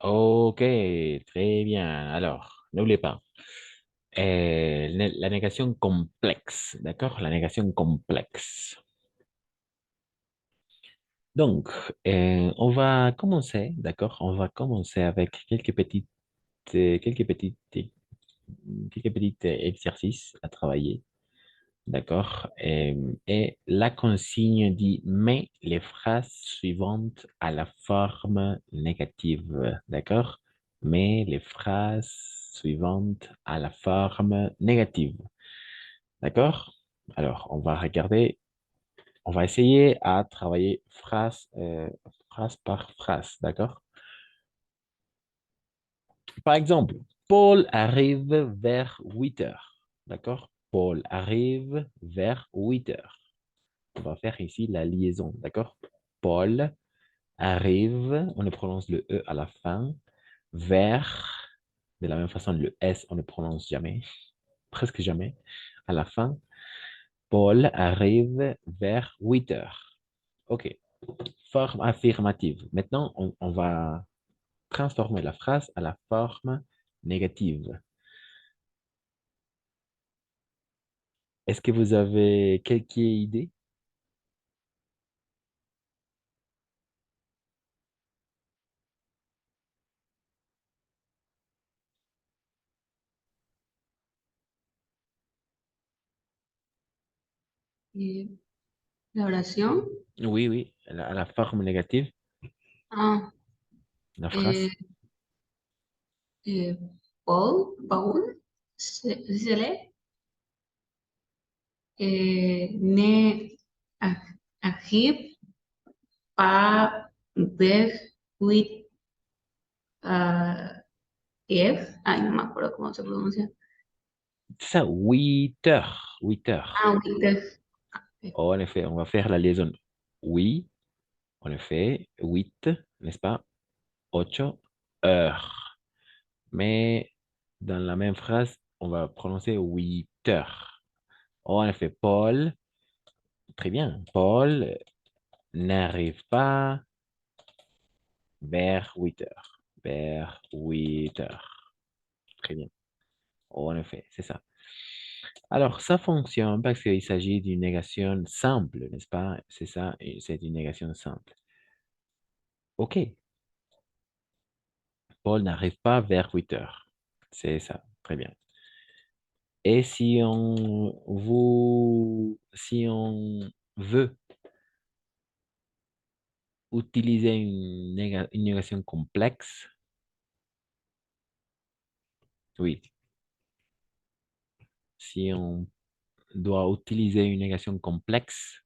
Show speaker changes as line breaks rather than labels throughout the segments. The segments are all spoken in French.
Ok, très bien. Alors, n'oubliez pas. La négation complexe, d'accord? La négation complexe. Donc, on va commencer, d'accord? On va commencer avec quelques petites, quelques petits exercices à travailler, d'accord? Et la consigne dit, mets les phrases suivantes à la forme négative, d'accord? Mets les phrases suivantes à la forme négative, d'accord? Alors, on va regarder. On va essayer à travailler phrase par phrase, d'accord? Par exemple, Paul arrive vers 8 heures, d'accord? Paul arrive vers 8 heures. On va faire ici la liaison, d'accord? Paul arrive, on ne prononce le E à la fin, vers, de la même façon, le S, on ne prononce jamais, presque jamais, à la fin. Paul arrive vers 8 heures. OK. Forme affirmative. Maintenant, on va transformer la phrase à la forme négative. Est-ce que vous avez quelques idées?
Eh, la oración.
Oui, oui, à la forme négative,
Ah,
la
eh,
phrase.
eh, Paul, ¿así se lee? Ne, Ajib, Pa, Bev, With, F. Ay, no me acuerdo cómo se pronuncia.
C'est ça, 8 heures. 8 heures.
Ah, With,
Oh, en effet, on va faire la liaison. Oui, en effet, 8, n'est-ce pas? 8 heures. Mais dans la même phrase, on va prononcer 8 heures. Oh, en effet, Paul, très bien. Paul n'arrive pas vers 8 heures. Vers 8 heures. Très bien. En effet, c'est ça. Alors, ça fonctionne parce qu'il s'agit d'une négation simple, n'est-ce pas? C'est ça, et c'est une négation simple. OK. Paul n'arrive pas vers 8 heures. C'est ça. Très bien. Et si on veut utiliser une négation complexe, oui. Si on doit utiliser une négation complexe,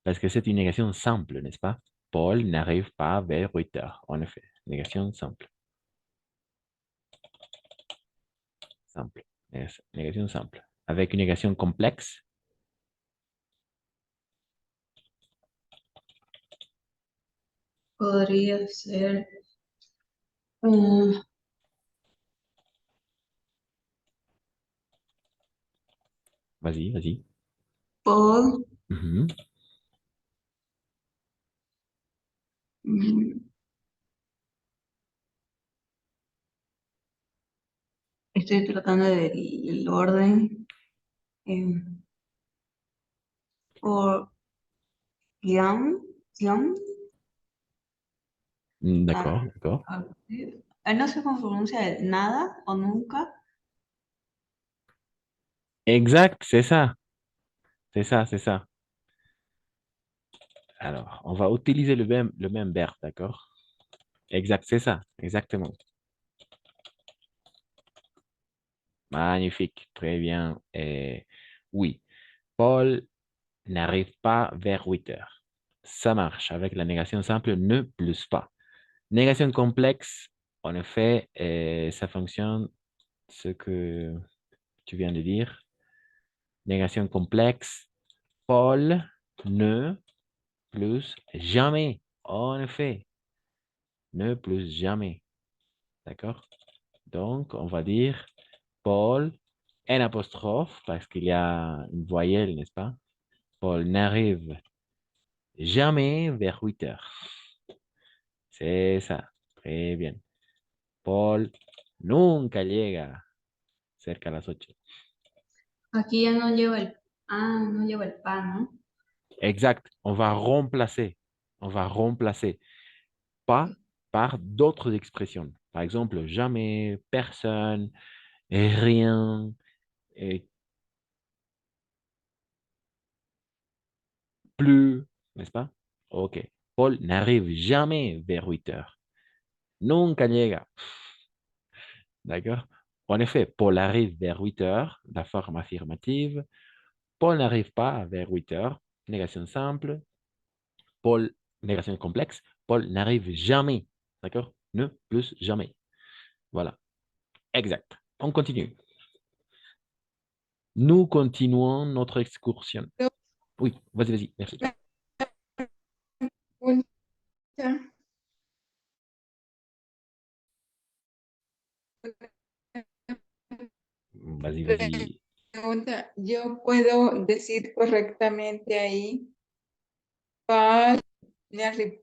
parce que c'est une négation simple, n'est-ce pas? Paul n'arrive pas vers 8 heures. En effet, négation simple. Simple. Négation simple. Avec une négation complexe,
podría ser
vas-y, vas-y.
Paul.
Mhm.
mm, Estoy tratando de ver el orden. eh, por Guión, guión, ah,
D'accord, d'accord.
no sé cómo se pronuncia el nada o nunca.
Exact, c'est ça. C'est ça, c'est ça. Alors, on va utiliser le même verbe, d'accord? Exact, c'est ça. Exactement. Magnifique. Très bien. Et oui, Paul n'arrive pas vers 8 heures. Ça marche avec la négation simple ne plus pas. Négation complexe, en effet, ça fonctionne ce que tu viens de dire. Négation complexe, Paul ne plus jamais. En effet, ne plus jamais. D'accord? Donc, on va dire Paul, N apostrophe, parce qu'il y a une voyelle, n'est-ce pas? Paul n'arrive jamais vers 8 heures. C'est ça. Très bien. Paul nunca llega cerca a las 8.
Aquí ya no lleva no lleva el pan, ¿no?
Exact. On va remplacer. On va remplacer. Pas par d'autres expressions. Par exemple, jamais, personne, rien, et plus, n'est-ce pas? OK. Paul n'arrive jamais vers 8 heures. Nunca llega. D'accord? En effet, Paul arrive vers 8 heures, la forme affirmative. Paul n'arrive pas vers 8 heures, négation simple. Paul, négation complexe. Paul n'arrive jamais. D'accord? Ne plus jamais. Voilà. Exact. On continue. Nous continuons notre excursion. Oui, vas-y, vas-y, merci.
Pregunta,
Vas-y, vas-y.
¿yo puedo decir correctamente ahí pa,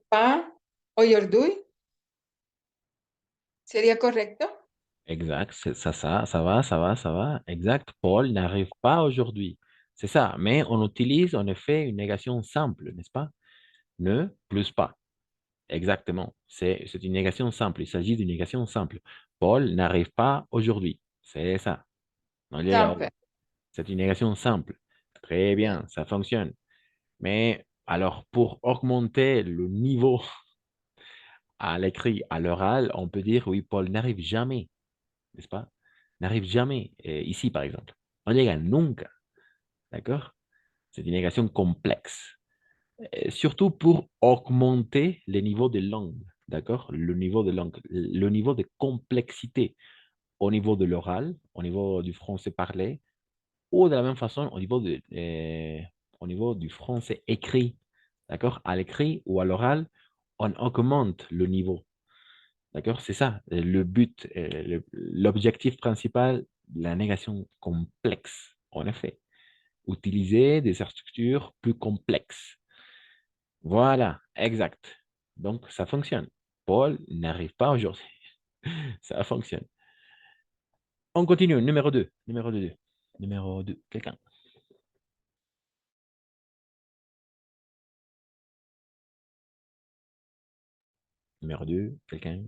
pa o yordui? ¿Sería correcto?
Exact, ça va, ça va, ça va. Exact. Paul n'arrive pas aujourd'hui. C'est ça. Mais on utilise en effet une négation simple, n'est-ce pas? Ne plus pas. Exactement. C'est une négation simple. Il s'agit d'une négation simple. Paul n'arrive pas aujourd'hui. C'est ça. No llega hoy.
Sample.
C'est une négation simple. Très bien, ça fonctionne. Mais alors, pour augmenter le niveau à l'écrit, à l'oral, on peut dire, oui, Paul n'arrive jamais, n'est-ce pas? N'arrive jamais. Ici, par exemple. No llega nunca. D'accord? C'est une négation complexe. Surtout pour augmenter les niveaux de langue. D'accord? Le niveau de langue, le niveau de complexité au niveau de l'oral, au niveau du français parlé, ou de la même façon au niveau du français écrit. D'accord? À l'écrit ou à l'oral, on augmente le niveau. D'accord? C'est ça, le but, l'objectif principal de la négation complexe, en effet. Utiliser des structures plus complexes. Voilà, exact. Donc, ça fonctionne. Paul n'arrive pas aujourd'hui. Ça fonctionne. On continue. Numéro 2. Numéro 2. Numéro 2. Quelqu'un. Numéro 2. Quelqu'un.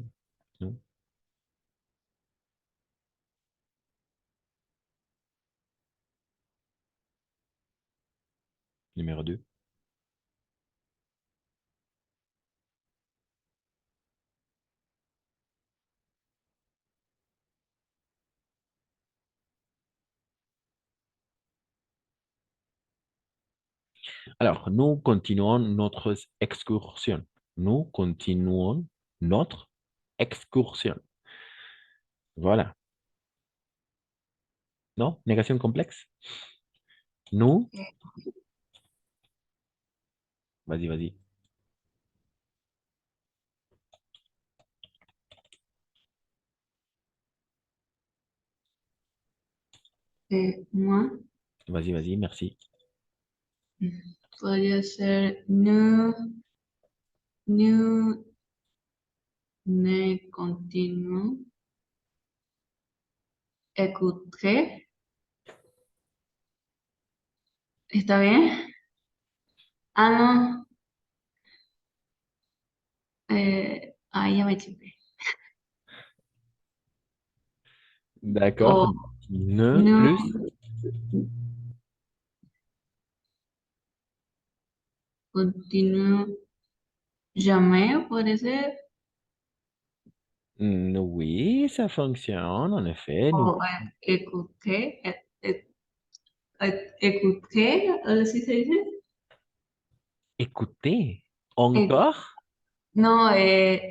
Non. Numéro 2. Alors, nous continuons notre excursion. Nous continuons notre excursion. Voilà. Non? Négation complexe? Nous? Vas-y, vas-y.
Moi,
Vas-y, vas-y, merci.
podría ser nous ne continuons écouter. ¿Está bien? Ah, no. Ahí ya me chipé.
D'accord.
O
Ne
no,
plus?
continuo, jamais, puede ser.
Oui, ça fonctionne, en effet. Nous
O écouter, écouter, ¿así se dice?
écoutez.
Eh,
Encore?
no,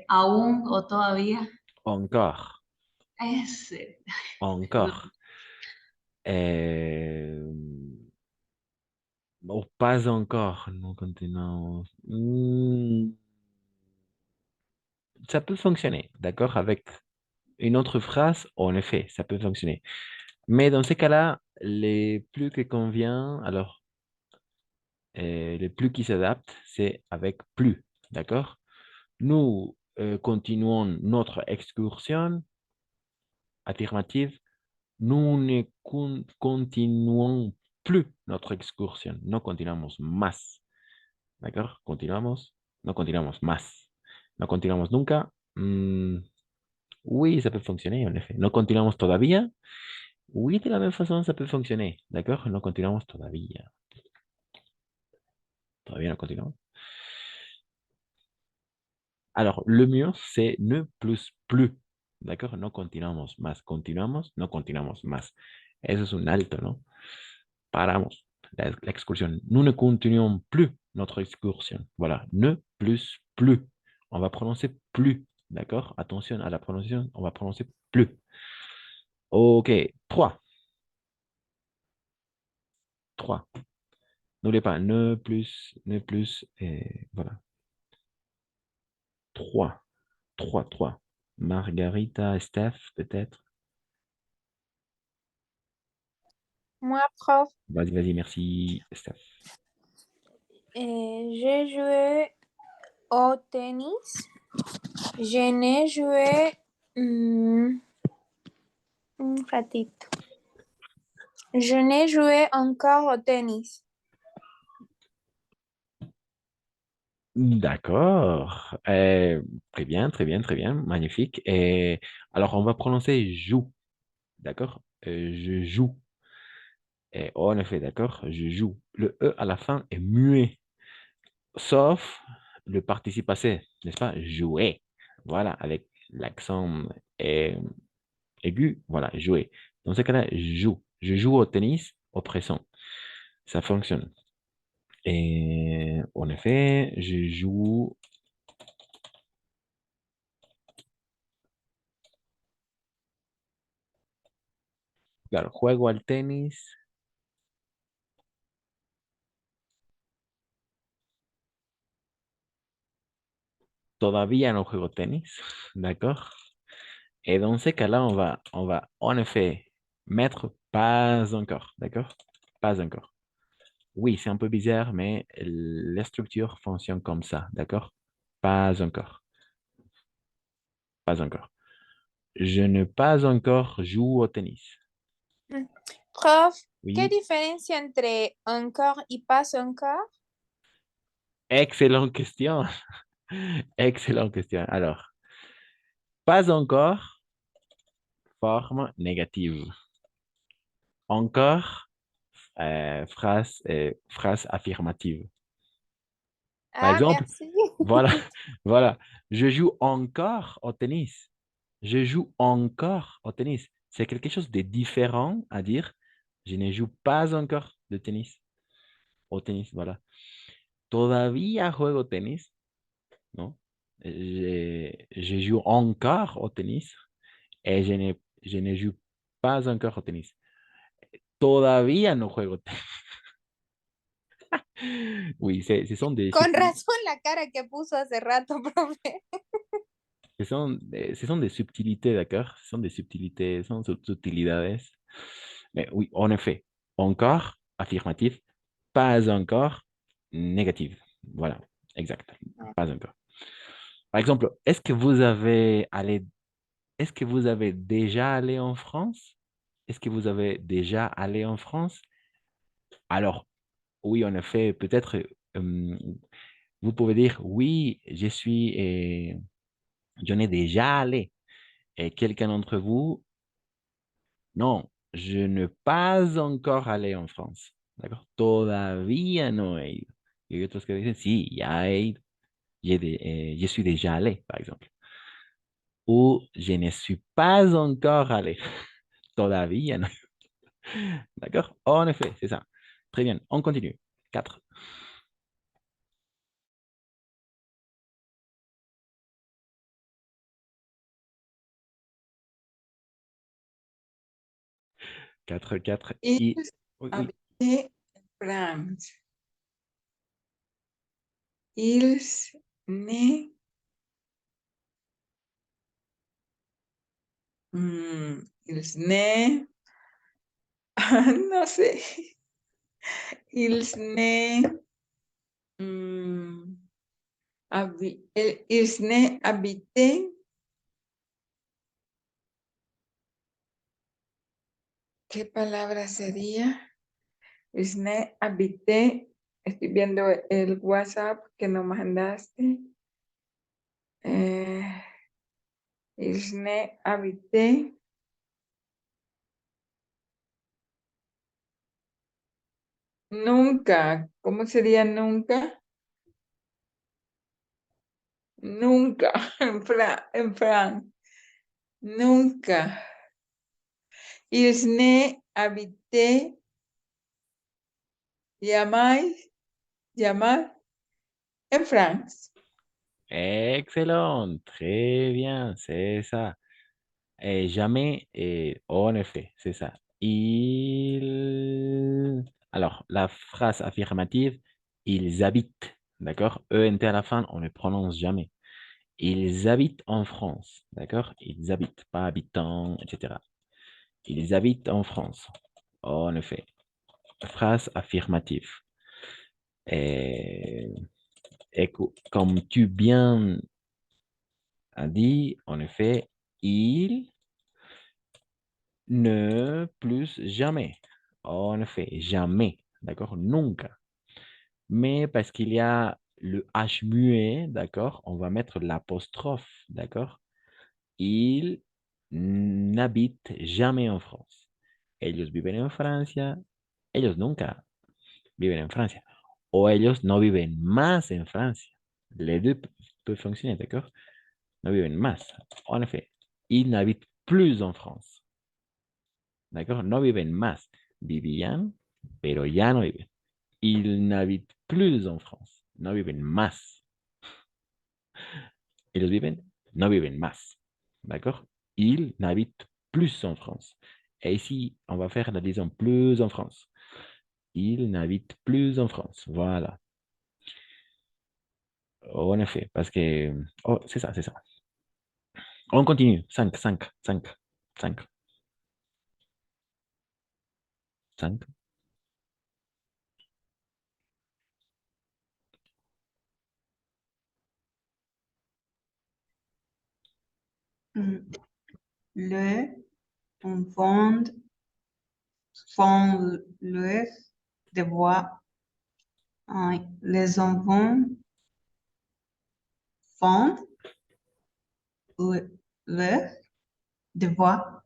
aún o todavía.
Encore.
Ese.
Encore. Euh, oh, pas encore. Non, continent. Ça peut fonctionner, d'accord? Avec une autre phrase, en effet, ça peut fonctionner. Mais dans ces cas-là, les plus que convient, alors, le plus qui s'adapte, c'est avec plus. D'accord? Nous continuons notre excursion affirmative. Nous ne continuons plus notre excursion. No continuamos más. ¿D'accord? Continuamos. No continuamos más. No continuamos nunca. Oui, ça peut fonctionner, en effet. No continuamos todavía. Oui, de la même façon, ça peut fonctionner. D'accord? No continuamos todavía. Todavía no continuamos. Alors, le mieux, c'est ne plus plus. D'accord? No continuamos más. Continuamos, no continuamos más. Eso es un alto, ¿no? Paramos la excursion. Nous ne continuons plus notre excursion. Voilà. Ne plus plus. On va prononcer plus. D'accord? Attention à la prononciation. On va prononcer plus. OK. 3. 3. N'oubliez pas. Ne plus. Et voilà. 3. 3, 3. Margarita, Steph, peut-être.
Moi, prof,
Vas-y, vas-y, merci, Steph.
j'ai joué au tennis. Je n'ai joué un ratito. Je n'ai joué encore au tennis.
D'accord. Très bien, très bien, très bien. Magnifique. Et alors, on va prononcer joue. D'accord? Je joue. Et en effet, d'accord? Je joue. Le E à la fin est muet, sauf le participe passé, n'est-ce pas? Jouer. Voilà, avec l'accent euh, aigu. Voilà, jouer. Dans ce cas-là, je joue. Je joue au tennis au présent. Ça fonctionne. Et en effet, je joue. Claro, juego al tenis. Todavía no juego tenis, d'accord? Et dans ces cas-là, on va en effet mettre pas encore, d'accord? Pas encore. Oui, c'est un peu bizarre, mais la structure fonctionne comme ça, d'accord? Pas encore, pas encore. Je ne pas encore joue au tennis.
Prof, ¿qué
Oui,
diferencia entre encore y pas encore?
excellente question. Excellente question. Alors, pas encore, forme négative. Encore, phrase affirmative. Par
Ah,
exemple,
merci.
voilà, voilà. Je joue encore au tennis. Je joue encore au tennis. C'est quelque chose de différent à dire. Je ne joue pas encore de tennis. Au tennis, voilà. Todavía juego tenis, ¿no? Je joue encore au tennis et je ne joue pas encore au tennis. Todavía no juego tenis. Oui, ce sont des
Con razón la cara que puso hace rato, profe.
Ce sont des subtilités, d'accord? Ce sont des subtilités, ce sont subtilidades. Mais oui, en effet, encore, affirmatif, pas encore, négatif. Voilà, exact. Pas encore. Par exemple, est-ce que vous avez déjà allé en France? Est-ce que vous avez déjà allé en France? Alors, oui, en effet, peut-être, vous pouvez dire, oui, j'en ai déjà allé. Et quelqu'un d'entre vous, non, je ne pas encore allé en France. D'accord? Todavía no he ido. Y hay otros que dicen, sí, ya he ido. Je suis déjà allé, par exemple. Ou je ne suis pas encore allé. Todavía no. D'accord? En effet, c'est ça. Très bien, on continue. 4. 4, 4.
Ils
Oui, oui.
habitaient en France. Ils ne, ils ne, no sé. Ils ne Mm, ils ne habité. ¿Qué palabra sería? Ils ne habité. Estoy viendo el WhatsApp que nos mandaste. Ils ne habité. Nunca. ¿Cómo sería nunca? Nunca. En Fran. Nunca. Ils ne habité. Llamar en France.
Excellent, très bien, c'est ça. Jamais, en effet, c'est ça. Alors, la phrase affirmative, ils habitent, d'accord? ENT à la fin, on ne prononce jamais. Ils habitent en France, d'accord? Ils habitent, pas habitants, etc. Ils habitent en France, en effet. Phrase affirmative. Et, comme tu bien as dit, en effet, ils ne plus jamais. En effet, jamais. D'accord? Nunca. Mais parce qu'il y a le H muet, d'accord? On va mettre l'apostrophe, d'accord? Ils n'habitent jamais en France. Ellos viven en Francia. Ellos nunca viven en Francia. O ellos no viven más en Francia. Les deux peuvent fonctionner, d'accord? No viven más. En effet, ils n'habitent plus en France. D'accord? No viven más. Vivían, pero ya no viven. Ils n'habitent plus en France. No viven más. Ellos viven, no viven más. D'accord? Ils n'habitent plus en France. Et ici, on va faire la liaison plus en France. Ils n'habitent plus en France. Voilà. En effet, parce que... Oh, c'est ça, c'est ça. On continue. 5, 5, 5, 5, 5.
Le enfant font leurs devoirs. Les enfants font leurs devoirs.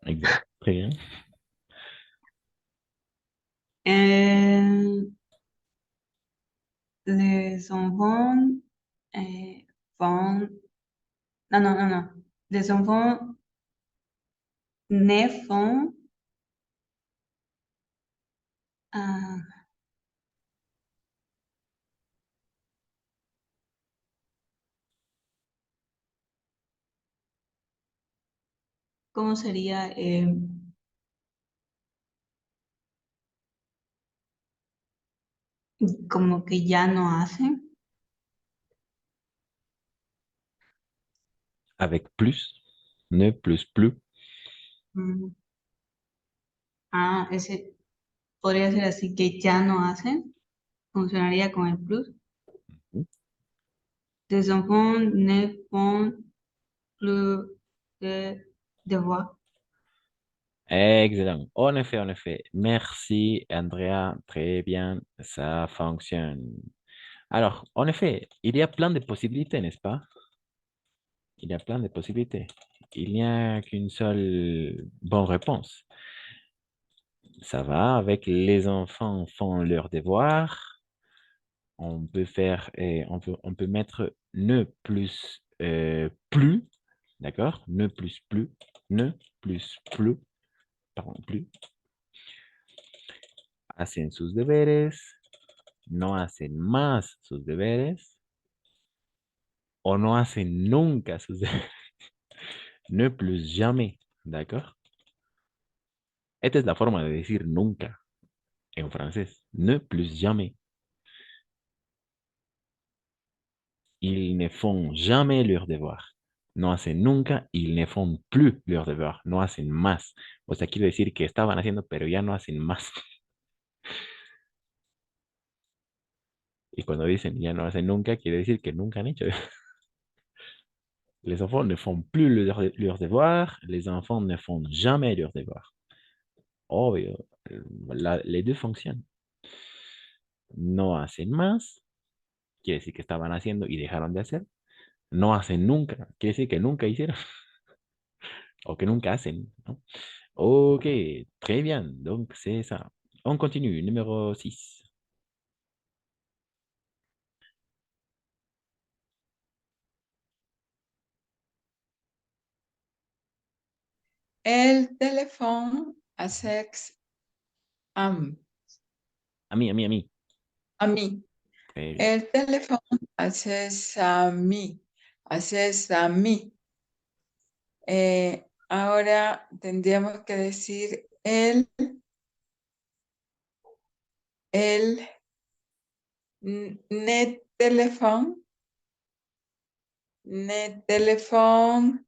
Exact. Très bien.
Et les enfants font... Non, non, non, non. Les enfants ne font... ¿cómo sería? Como que ya no hacen.
Avec plus, ne plus, plus.
Mm. Ese podría ser así que ya no hacen. Funcionaría con el plus. Les enfants ne font plus de devoirs.
Excellent. En effet. Merci, Andrea. Très bien. Ça fonctionne. Alors, en effet, il y a plein de possibilités, n'est-ce pas? Il y a plein de possibilités. Il n'y a qu'une seule bonne réponse. Ça va avec les enfants font leurs devoirs. On peut faire, on peut mettre ne plus plus, d'accord? Ne plus plus, ne plus plus, pardon, plus. Hacen sus deberes, no hacen más sus deberes o no hacen nunca sus deberes. Ne plus jamais, d'accord? Esta es la forma de decir nunca en francés. Ne plus jamais. Ils ne font jamais leurs devoirs. No hacen nunca, ils ne font plus leurs devoirs. No hacen más. O sea, quiere decir que estaban haciendo, pero ya no hacen más. Y cuando dicen ya no hacen nunca, quiere decir que nunca han hecho. Les enfants ne font plus leurs devoirs, les enfants ne font jamais leurs devoirs. Obvio, les deux fonctionnent. No hacen más, quiere decir que estaban haciendo y dejaron de hacer. No hacen nunca, quiere decir que nunca hicieron o que nunca hacen, ¿no? Ok, très bien, donc c'est ça. On continue, numéro 6.
El teléfono a sex am.
A mí.
A mí.
Très bien.
El teléfono haces a mí. Haces a mí. Ahora tendríamos que decir el net teléfono. Net teléfono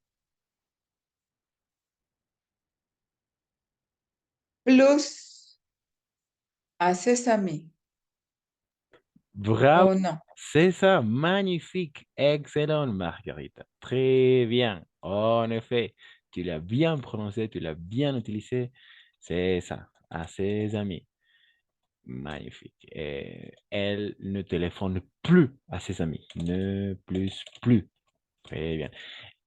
plus haces a mí.
Bravo,
¿O no?
c'est ça, magnifique, excellent, Margarita. Très bien, en effet, tu l'as bien prononcé, tu l'as bien utilisé, c'est ça, à ses amis. Magnifique. Elle ne téléphone plus à ses amis, ne plus, plus. Très bien.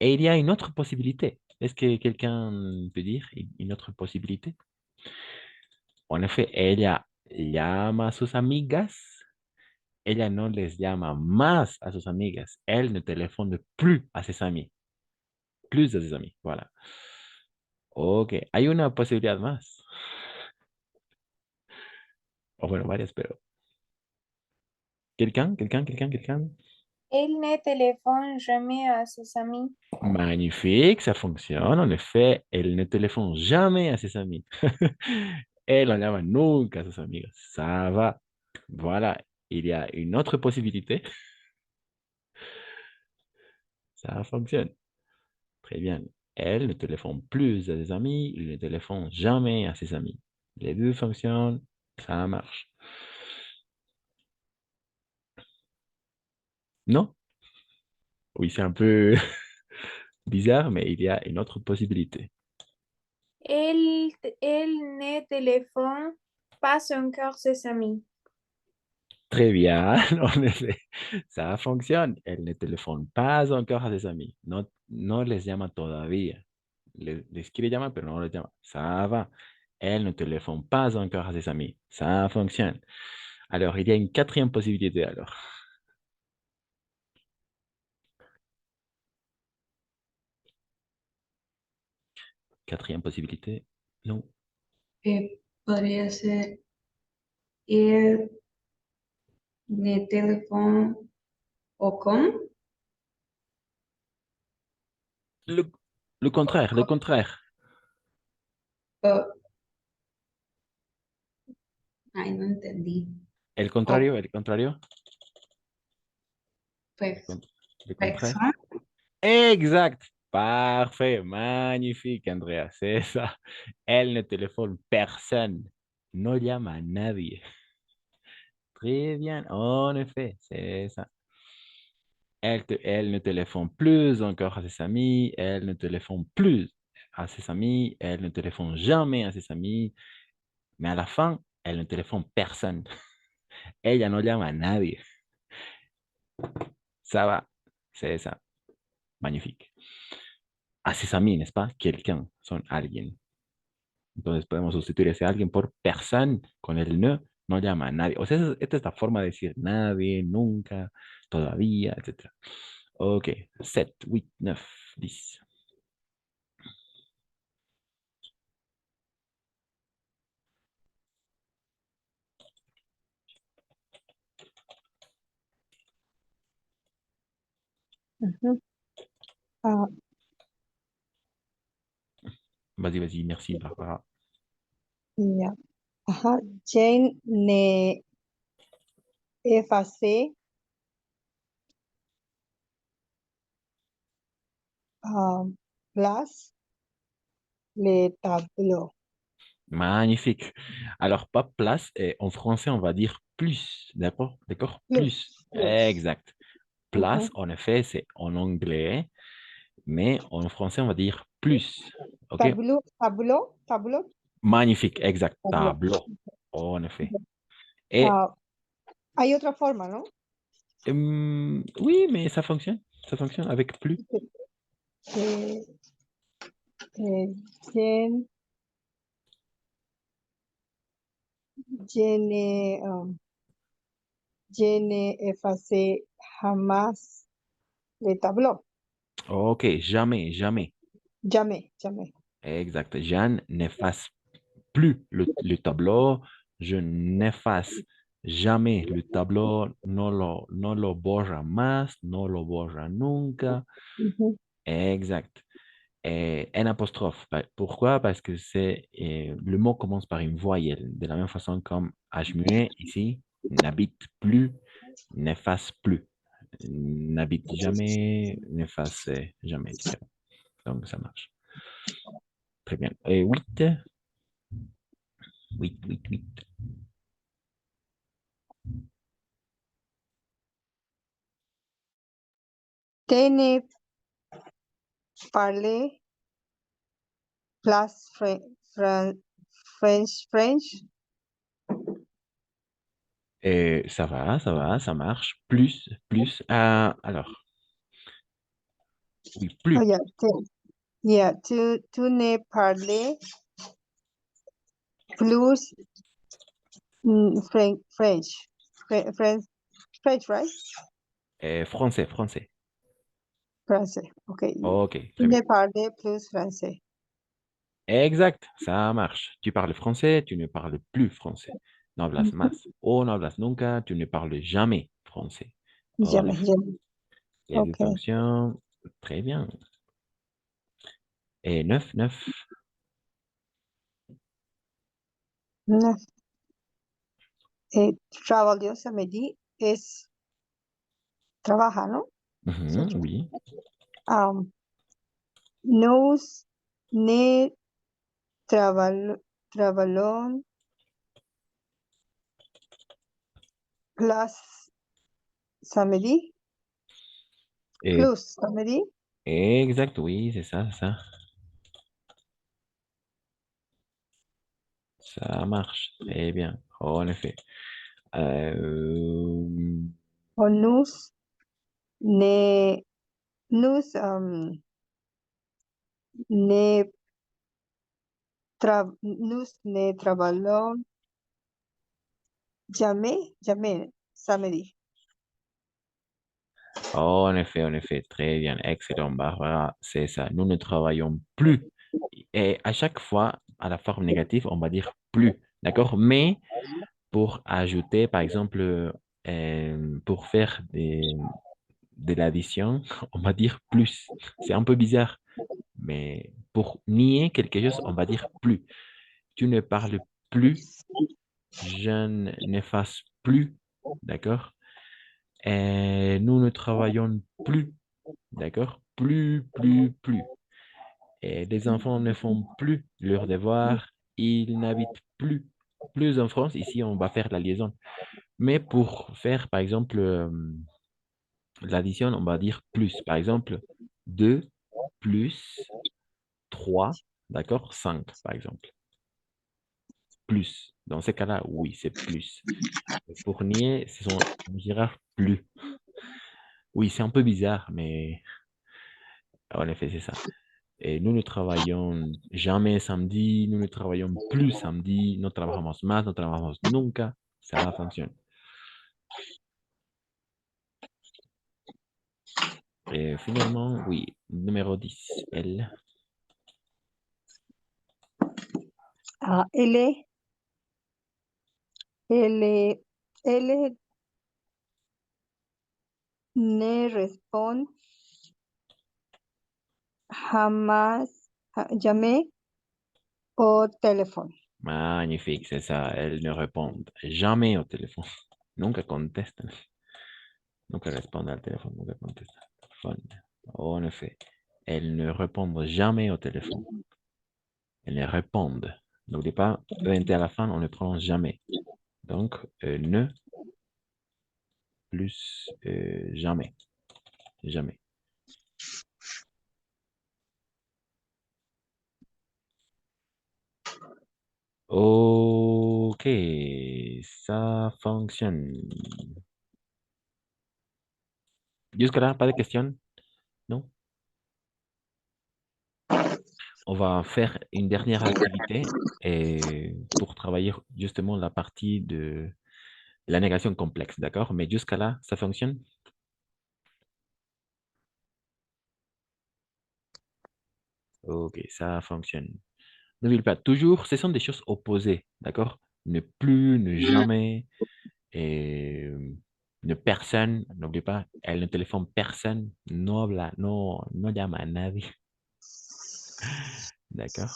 Et il y a une autre possibilité. Est-ce que quelqu'un peut dire une autre possibilité? En effet, ella llama a sus amigas. Ella no les llama más a sus amigas. Elle ne téléphone plus a ses amis. Plus a ses amis. Voilà. Ok. Hay una posibilidad más. O bueno, varias, pero. Quelqu'un?
Elle ne téléphone jamais à ses amis.
Magnifique, ça fonctionne. En effet, elle ne téléphone jamais a ses amis. Elle no llama nunca a sus amigas. Ça va. Voilà. Il y a une autre possibilité. Ça fonctionne. Très bien. Elle ne téléphone plus à ses amis. Il ne téléphone jamais à ses amis. Les deux fonctionnent. Ça marche. Non? Oui, c'est un peu bizarre, mais il y a une autre possibilité.
Elle ne téléphone pas encore ses amis.
Très bien, en effet, ça fonctionne. Elle ne téléphone pas encore a ses amis. No, no les llama todavía. Les quiere llamar, pero no les llama. Ça va. Elle ne téléphone pas encore a ses amis. Ça fonctionne. Alors, il y a une quatrième possibilité alors. Quatrième possibilité. Non.
Podría ser el ne téléphone o con.
Le, le contraire, le contraire.
o- Ay, no entendí.
El contrario, el contrario.
Pues,
Le contraire.
personne.
Exact. Parfait. Magnifique, Andrea. C'est ça. Elle ne téléphone personne. No llama a nadie. Très bien. En effet, c'est ça. Elle ne téléphone plus encore à ses amis. Elle ne téléphone plus à ses amis. Elle ne téléphone jamais à ses amis. Mais à la fin, elle ne téléphone personne. Ella no llama a nadie. Ça va. C'est ça. Magnifique. A ses amis, n'est-ce pas? Quelqu'un, son alguien. Entonces podemos sustituir ese alguien por personne con el no, no llama a nadie. O sea, esta es la forma de decir nadie, nunca, todavía, etc. Ok, 7, 8, 9, 10.
Mhm. Ah,
Vas-y, vas-y, merci Barbara.
ya. Ajá. Jane ne effacé place les tableaux.
Magnifique. Alors, pas place, en français, on va dire plus, d'accord? D'accord?
Plus,
Plus.
plus.
Exact. Place,
Mhm.
en effet, c'est en anglais, mais en français, on va dire plus. OK?
Tableau, tableau, tableau,
Magnifique, exact.
tableau.
Tableau, en effet. Et
Ah, hay otra forma, ¿no?
oui, mais ça fonctionne. Ça fonctionne avec plus.
Eh, je, je n'ai effacé jamás le tableau.
OK, jamais, jamais.
Jamais, jamais.
Exact. Je n'efface plus le tableau. Je n'efface jamais le tableau. No lo borra más, no lo borra nunca.
Ujú.
Exact. N apostrophe. Pourquoi? Parce que le mot commence par une voyelle. De la même façon comme H muet ici, n'habite plus, n'efface plus. N'habite jamais, n'efface jamais, etc. Donc, ça marche. Très bien. Et 8, 8, 8, 8.
Tiene parler plus French.
Ça va, ça marche. Plus. Alors, oui,
Oh,
plus.
yeah, yeah, tu ne parles plus French. French, right?
Français, français.
Français, okay.
OK,
Tu
très bien.
ne parles plus français.
Exact, ça marche. Tu parles français, tu ne parles plus français. No hablas más o no hablas nunca, tu ne parles jamais français. En
Jamais,
effet,
jamais.
les deux
Okay.
fonctions, très bien. Et 9, 9.
No. Trabajo, samedi es trabaja, ¿no?
Oui.
Nos ne trabalhon plus samedi,
Et,
plus samedi.
exact, oui, c'est ça, c'est ça. Ça marche très bien, en effet. Euh,
O ne, nous, ne, nous ne trabajamos jamais samedi.
En effet, très bien, excellent, Barbara, c'est ça. Nous ne travaillons plus. Et à chaque fois, à la forme négative, on va dire plus, d'accord? Mais pour ajouter, par exemple, pour faire de l'addition, on va dire plus. C'est un peu bizarre, mais pour nier quelque chose, on va dire plus. Tu ne parles plus, je n'efface plus, d'accord? Et nous ne travaillons plus, d'accord? Plus. Et les enfants ne font plus leurs devoirs, ils n'habitent plus en France. Ici, on va faire la liaison. Mais pour faire, par exemple, l'addition, on va dire plus. Par exemple, 2 plus 3, d'accord? 5, par exemple. Plus. Dans ces cas-là, oui, c'est plus. Et pour nier, on dira plus. Oui, c'est un peu bizarre, mais en effet, c'est ça. Et nous ne travaillons jamais samedi, nous ne travaillons plus samedi, no trabajamos más, no trabajamos nunca. Ça fonctionne. Et finalement, oui, numéro 10, elle.
L, L, L ne responde jamás, jamais au téléphone.
Magnifique, c'est ça. Elles ne répondent jamais au téléphone. Nunca contestan. Nunca responden al téléphone, nunca contestan al téléphone. En effet, elles ne répondent jamais au téléphone. Elles ne répondent. N'oubliez pas, ENT à la fin, on ne prononce jamais. Donc, ne plus jamais. Jamais. Ok, ça fonctionne. Jusque-là, pas de questions? Non? On va faire une dernière activité pour travailler justement la partie de la négation complexe, d'accord? Mais jusqu'à là, ça fonctionne? Ok, ça fonctionne. N'oublie pas, toujours, ce sont des choses opposées, d'accord? Ne plus, ne jamais, et ne personne, n'oublie pas, elle ne téléphone personne, no habla, no llama a nadie, d'accord?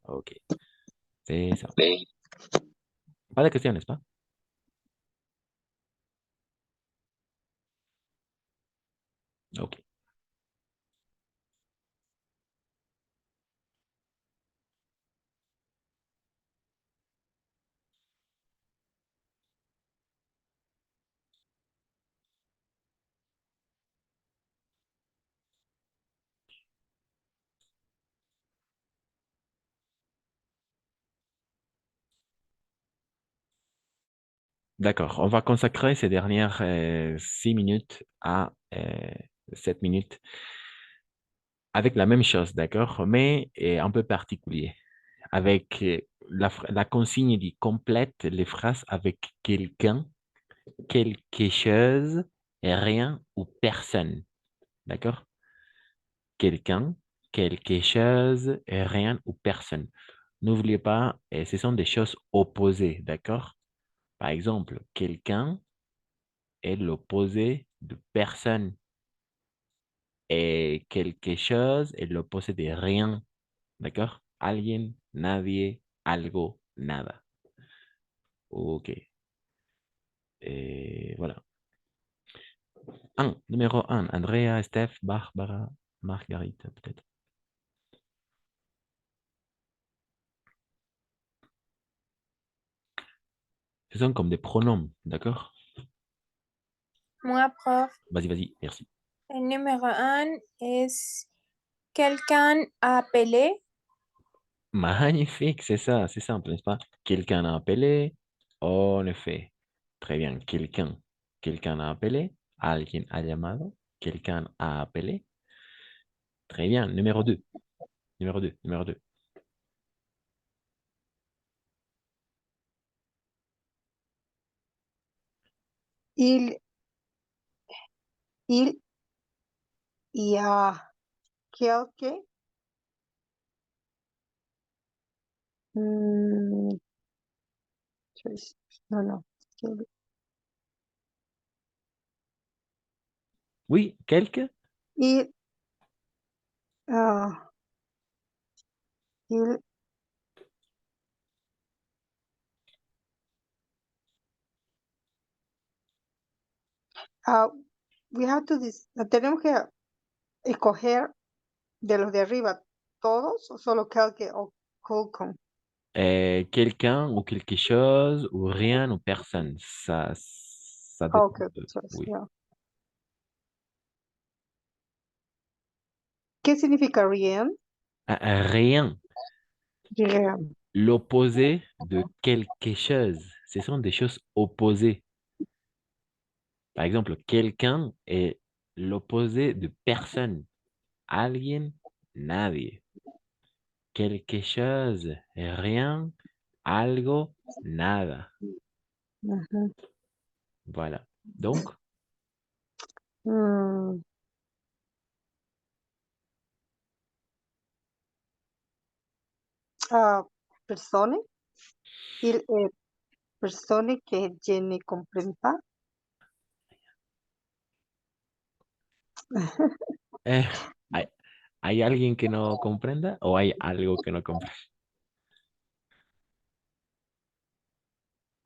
Ok, c'est ça. Pas de questions, n'est-ce pas? Ok. D'accord, on va consacrer ces dernières 6 minutes à 7 minutes avec la même chose, d'accord, mais un peu particulier. Avec la consigne dit complète les phrases avec quelqu'un, quelque chose, rien ou personne, d'accord? Quelqu'un, quelque chose, rien ou personne. N'oubliez pas, ce sont des choses opposées, d'accord? Par exemple, quelqu'un est l'opposé de personne et quelque chose est l'opposé de rien, d'accord? Alguien, nadie, algo, nada. Ok. Et voilà. Numéro un, Andrea, Steph, Barbara, Margarita, peut-être. Ce sont comme des pronoms, d'accord?
Moi, prof.
Vas-y, vas-y, merci.
Le numéro 1 est quelqu'un a appelé.
Magnifique, c'est ça, c'est simple, n'est-ce pas? Quelqu'un a appelé, en effet. Très bien, quelqu'un. Quelqu'un a appelé, alguien ha llamado, quelqu'un a appelé. Très bien, numéro 2. Numéro 2, numéro 2.
Il y a quelque mm, no, no.
Oui, quelques?
Il, ah, il, ah, we have to tenemos que escoger de los de arriba todos o solo quelque o Colcon.
Quelqu'un ou quelque chose ou rien ou personne. Ça dépend
Okay,
de...
so,
Oui.
yeah. ¿Qué significa rien?
Rien.
Rien.
L'opposé de quelque chose. Ce sont des choses opposées. Par exemple, quelqu'un est l'opposé de personne. Alguien, nadie. Quelque chose, rien. Algo, nada.
Ujú.
Voilà. Donc,
Mm, persone, il è persone che je ne comprends pas.
eh, ¿hay, hay alguien que no comprenda o hay algo que no comprenda?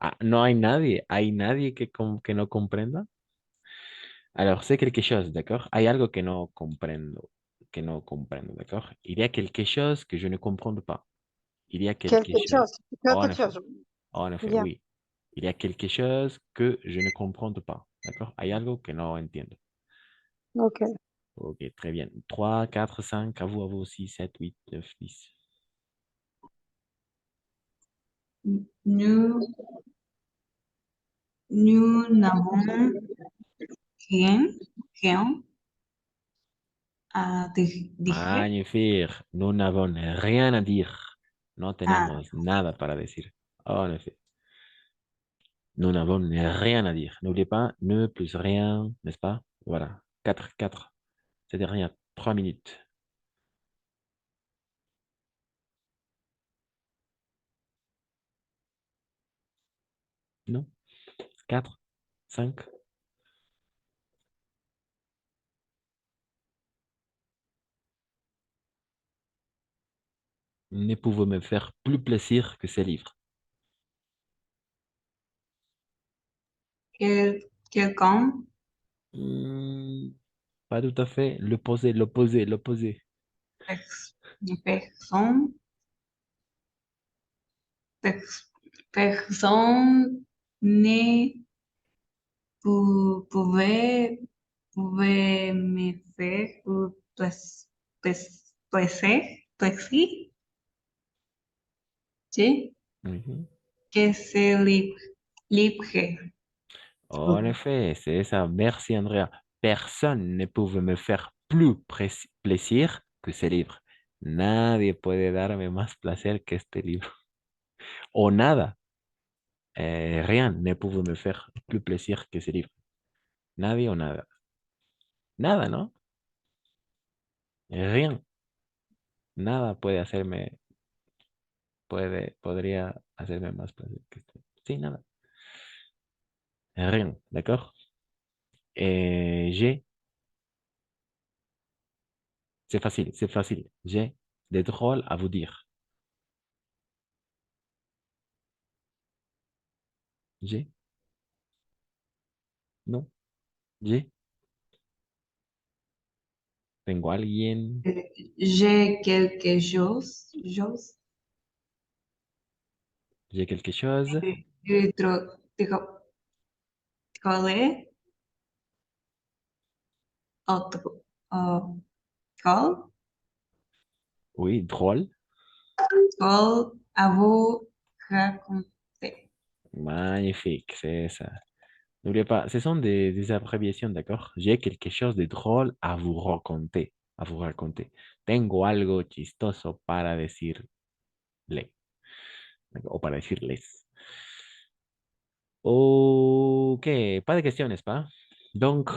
Ah, no hay nadie que no comprenda. Alors, c'est quelque chose, d'accord? Hay algo que no comprendo, d'accord? Il y a quelque chose que je ne comprends pas. Il y a quelque
Quelque
chose,
chose, quelque chose.
en effet,
Yeah.
oui. Il y a quelque chose que je ne comprends pas. D'accord? Hay algo que no entiendo.
Okay.
Ok, très bien. 3, 4, 5, à vous aussi, 7, 8, 9, 10.
Nous, nous n'avons rien, rien à dire.
Magnifique. Nous n'avons rien à dire. No
Ah,
tenemos nada para decir. En effet. Nous n'avons rien à dire. N'oubliez pas, ne plus rien, n'est-ce pas? Voilà. 4, 4. C'est derrière 3 minutes. Non? 4, 5. Ne pouvez me faire plus plaisir que ces livres.
quelqu'un,
Hmm, pas tout à fait. L'opposé, l'opposé, l'opposé.
une personne, personne ne pouvait me faire plaisir, plaisir, ¿sí?
Mhm.
Que se libre.
En effet, c'est ça. Merci, Andrea. Personne ne pouvait me faire plus plaisir que ce livre. Nadie puede darme más placer que este libro. O nada. Rien ne pouvait me faire plus plaisir que ce livre. Nadie o nada. Nada, ¿no? Rien. Nada podría hacerme más placer que esto. Sí, nada. Rien, d'accord? J'ai, c'est facile, c'est facile. J'ai des drôles à vous dire. J'ai, non, j'ai, tengo a alguien,
J'ai quelque chose,
j'ai quelque chose.
de troller, autre, call,
Oui, drôle.
call à vous raconter.
Magnifique, c'est ça. N'oubliez pas, ce sont des abréviations, d'accord? J'ai quelque chose de drôle à vous raconter, à vous raconter. Tengo algo chistoso para decirle, o para decirles. Ok, pas de questions, n'est-ce pas? Donc,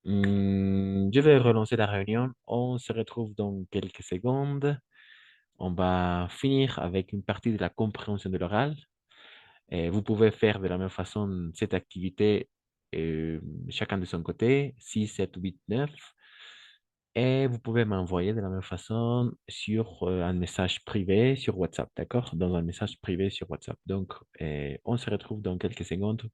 je vais relancer la réunion. On se retrouve dans quelques secondes. On va finir avec une partie de la compréhension de l'oral. Et vous pouvez faire de la même façon cette activité, chacun de son côté, 6, 7, 8, 9. Et vous pouvez m'envoyer de la même façon sur un message privé sur WhatsApp, d'accord? Dans un message privé sur WhatsApp. Donc, on se retrouve dans quelques secondes